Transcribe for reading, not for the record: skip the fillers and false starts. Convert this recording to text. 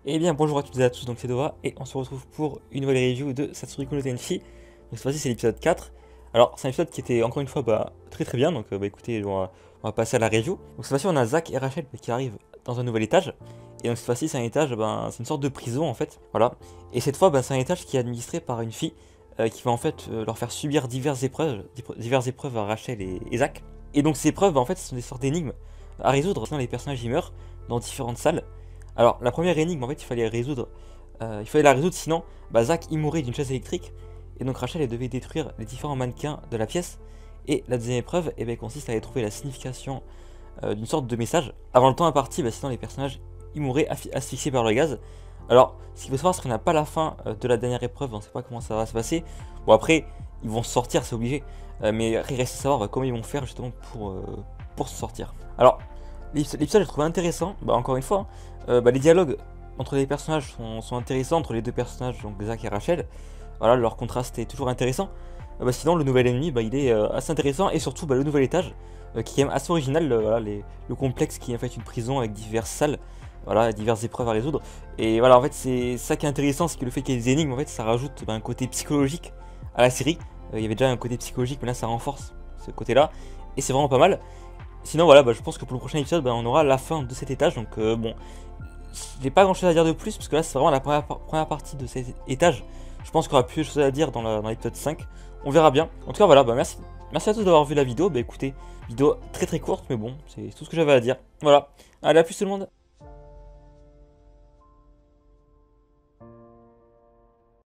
Eh bien bonjour à toutes et à tous, donc c'est Dova et on se retrouve pour une nouvelle review de Satsuko no Tenchi. Donc cette fois-ci c'est l'épisode 4. Alors c'est un épisode qui était encore une fois très bien, donc écoutez on va passer à la review. Donc cette fois-ci on a Zack et Rachel qui arrivent dans un nouvel étage. Et donc cette fois-ci c'est un étage, c'est une sorte de prison en fait, voilà. Et cette fois c'est un étage qui est administré par une fille qui va en fait leur faire subir diverses épreuves à Rachel et Zack. Et donc ces épreuves en fait ce sont des sortes d'énigmes à résoudre, sinon les personnages y meurent dans différentes salles. Alors la première énigme en fait il fallait la résoudre sinon Zack y mourait d'une chaise électrique et donc Rachel elle devait détruire les différents mannequins de la pièce. Et la deuxième épreuve consiste à aller trouver la signification d'une sorte de message avant le temps imparti, sinon les personnages y mourraient asphyxiés par le gaz. Alors ce qu'il faut savoir c'est qu'on n'a pas la fin de la dernière épreuve, on ne sait pas comment ça va se passer. Bon après ils vont sortir, c'est obligé, mais il reste à savoir comment ils vont faire justement pour se sortir. Alors l'épisode je trouve intéressant, encore une fois, les dialogues entre les personnages sont intéressants, entre les deux personnages, donc Zack et Rachel. Voilà, leur contraste est toujours intéressant. Sinon le nouvel ennemi il est assez intéressant, et surtout le nouvel étage qui est même assez original, le complexe qui est en fait une prison avec diverses salles, voilà, diverses épreuves à résoudre. Et voilà, en fait c'est ça qui est intéressant, c'est que le fait qu'il y ait des énigmes, en fait ça rajoute un côté psychologique à la série. Il y avait déjà un côté psychologique, mais là ça renforce ce côté là, et c'est vraiment pas mal. Sinon voilà, je pense que pour le prochain épisode on aura la fin de cet étage, donc bon, j'ai pas grand chose à dire de plus, parce que là c'est vraiment la première partie de cet étage. Je pense qu'il y aura plus de choses à dire dans l'épisode 5, on verra bien. En tout cas voilà, merci à tous d'avoir vu la vidéo, écoutez, vidéo très courte, mais bon, c'est tout ce que j'avais à dire. Voilà, allez à plus tout le monde.